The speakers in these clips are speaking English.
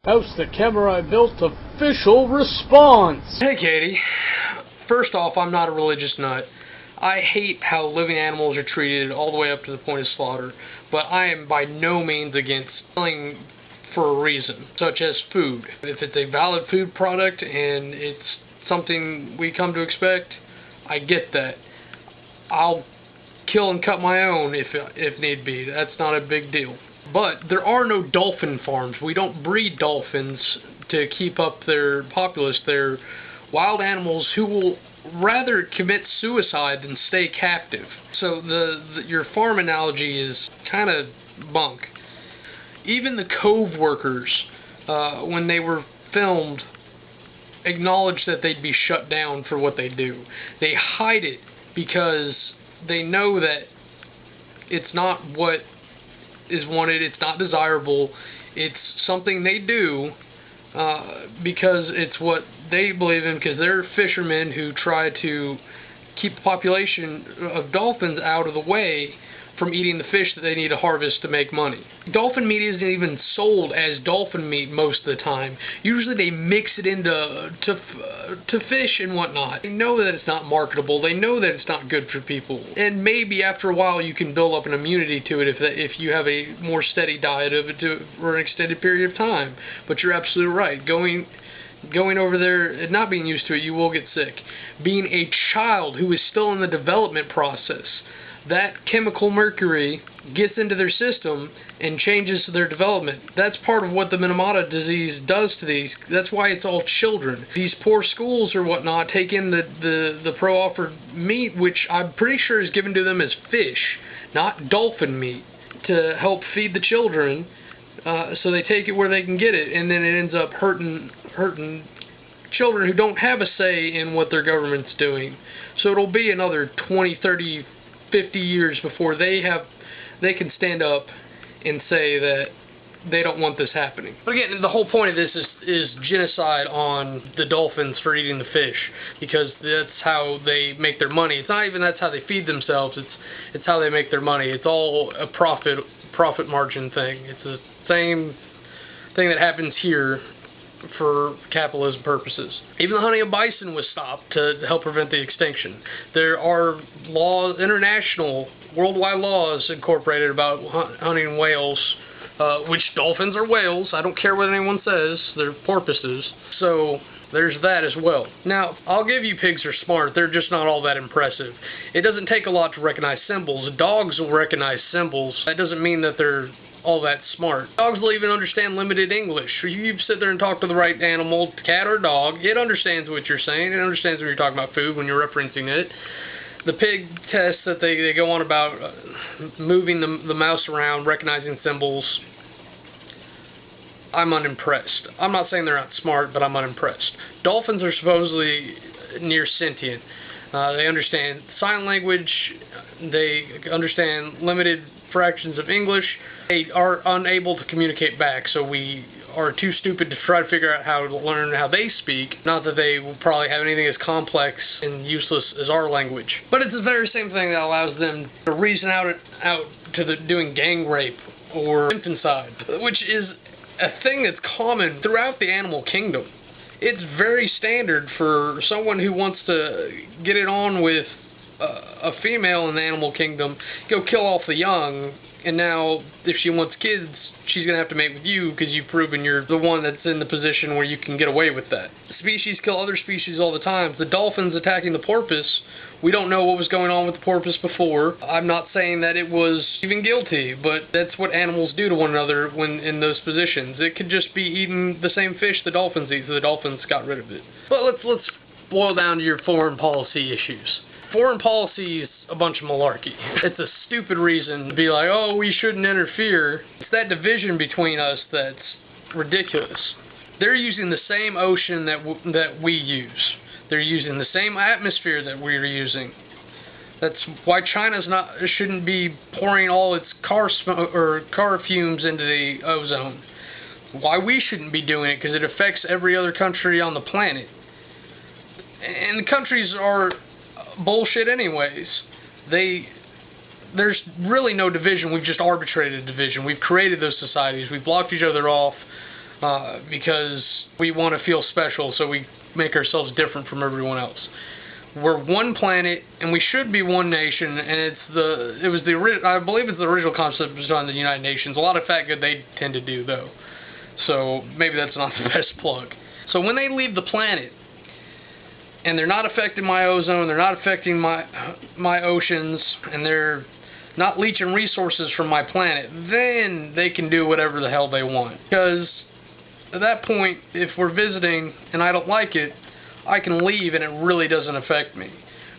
House the Kamurai built official response. Hey Katie, first off, I'm not a religious nut. I hate how living animals are treated all the way up to the point of slaughter, but I am by no means against killing for a reason, such as food. If it's a valid food product and it's something we come to expect, I get that. I'll kill and cut my own if need be. That's not a big deal. But there are no dolphin farms. We don't breed dolphins to keep up their populace. They're wild animals who will rather commit suicide than stay captive. So your farm analogy is kind of bunk. Even the Cove workers, when they were filmed, acknowledged that they'd be shut down for what they do. They hide it because they know that it's not what is wanted, it's not desirable, it's something they do because it's what they believe in, because they're fishermen who try to keep the population of dolphins out of the way from eating the fish that they need to harvest to make money. Dolphin meat isn't even sold as dolphin meat most of the time. Usually they mix it into to fish and whatnot. They know that it's not marketable. They know that it's not good for people. And maybe after a while you can build up an immunity to it if you have a more steady diet of it for an extended period of time. But you're absolutely right. Going over there and not being used to it, you will get sick. Being a child who is still in the development process, that chemical mercury gets into their system and changes their development. That's part of what the Minamata disease does to these. That's why it's all children. These poor schools or whatnot take in the pro-offered meat, which I'm pretty sure is given to them as fish, not dolphin meat, to help feed the children. So they take it where they can get it, and then it ends up hurting children who don't have a say in what their government's doing. So it'll be another 20, 30, 50 years before they can stand up and say that they don't want this happening. But again, the whole point of this is genocide on the dolphins for eating the fish, because that's how they make their money. It's not even that's how they feed themselves, it's how they make their money. It's all a profit margin thing. It's the same thing that happens here for capitalism purposes. Even the hunting of bison was stopped to help prevent the extinction. There are laws, international, worldwide laws incorporated about hunting whales, which dolphins are whales. I don't care what anyone says, they're porpoises. So there's that as well. Now, I'll give you pigs are smart, they're just not all that impressive. It doesn't take a lot to recognize symbols. Dogs will recognize symbols. That doesn't mean that they're all that smart. Dogs will even understand limited English. You sit there and talk to the right animal, cat or dog, it understands what you're saying, it understands when you're talking about food, when you're referencing it. The pig test that they go on about moving the mouse around, recognizing symbols, I'm unimpressed. I'm not saying they're not smart, but I'm unimpressed. Dolphins are supposedly near sentient. They understand sign language, they understand limited fractions of English. They are unable to communicate back, so we are too stupid to try to figure out how to learn how they speak. Not that they will probably have anything as complex and useless as our language. But it's the very same thing that allows them to reason out to doing gang rape or infanticide, which is a thing that's common throughout the animal kingdom. It's very standard for someone who wants to get it on with a female in the animal kingdom, go kill off the young, and now if she wants kids, she's going to have to mate with you because you've proven you're the one that's in the position where you can get away with that. Species kill other species all the time. The dolphins attacking the porpoise, we don't know what was going on with the porpoise before. I'm not saying that it was even guilty, but that's what animals do to one another when in those positions. It could just be eating the same fish the dolphins eat, so the dolphins got rid of it. But let's boil down to your foreign policy issues. Foreign policy is a bunch of malarkey. It's a stupid reason to be like, oh, we shouldn't interfere. It's that division between us that's ridiculous. They're using the same ocean that we use. They're using the same atmosphere that we're using. That's why China shouldn't be pouring all its car fumes into the ozone. Why we shouldn't be doing it, because it affects every other country on the planet. And the countries are bullshit anyways. There's really no division. We've just arbitrated division. We've created those societies. We've blocked each other off. because we want to feel special, so we make ourselves different from everyone else. We're one planet, and we should be one nation, and I believe it's the original concept behind the United Nations. A lot of fat good they tend to do, though. So maybe that's not the best plug. So when they leave the planet, and they're not affecting my ozone, they're not affecting my oceans, and they're not leeching resources from my planet, then they can do whatever the hell they want. Because at that point, if we're visiting and I don't like it, I can leave and it really doesn't affect me.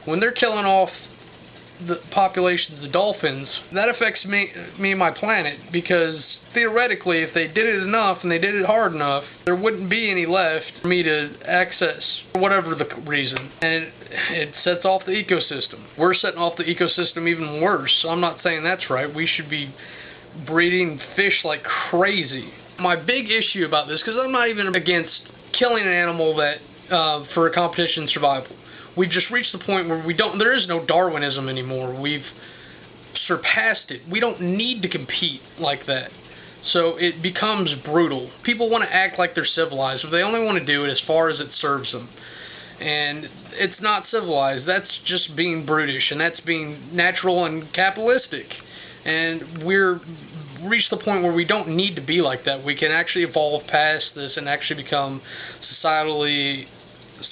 When they're killing off the populations of dolphins, that affects me and my planet, because theoretically, if they did it enough and they did it hard enough, there wouldn't be any left for me to access for whatever the reason. And it sets off the ecosystem. We're setting off the ecosystem even worse. So I'm not saying that's right. We should be breeding fish like crazy. My big issue about this, because I'm not even against killing an animal that for a competition survival. We've just reached the point where there is no Darwinism anymore. We've surpassed it. We don't need to compete like that. So it becomes brutal. People want to act like they're civilized, but they only want to do it as far as it serves them. And it's not civilized. That's just being brutish, and that's being natural and capitalistic. And we're reached the point where we don't need to be like that. We can actually evolve past this and actually become societally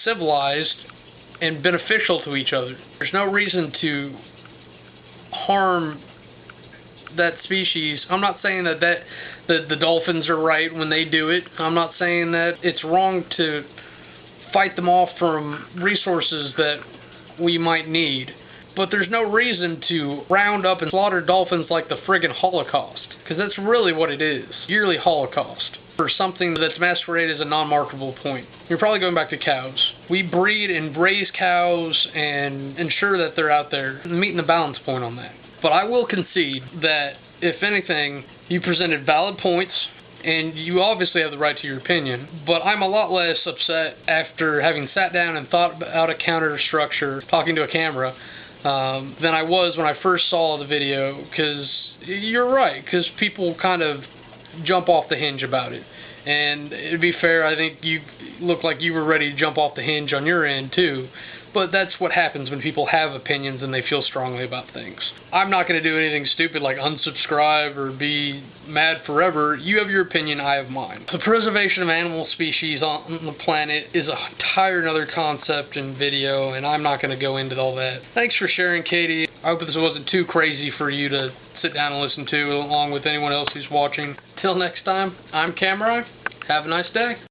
civilized and beneficial to each other. There's no reason to harm that species. I'm not saying that the dolphins are right when they do it. I'm not saying that it's wrong to fight them off from resources that we might need. But there's no reason to round up and slaughter dolphins like the friggin' Holocaust. Because that's really what it is. Yearly Holocaust. For something that's masqueraded as a non-marketable point. You're probably going back to cows. We breed and raise cows and ensure that they're out there, meeting the balance point on that. But I will concede that, if anything, you presented valid points, and you obviously have the right to your opinion, but I'm a lot less upset after having sat down and thought out a counter structure, talking to a camera, than I was when I first saw the video, because you're right, because people kind of jump off the hinge about it. And to be fair, I think you look like you were ready to jump off the hinge on your end too. But that's what happens when people have opinions and they feel strongly about things. I'm not going to do anything stupid like unsubscribe or be mad forever. You have your opinion, I have mine. The preservation of animal species on the planet is an entire another concept and video, and I'm not going to go into all that. Thanks for sharing, Katie. I hope this wasn't too crazy for you to sit down and listen to, along with anyone else who's watching. Till next time, I'm Kamurai. Have a nice day.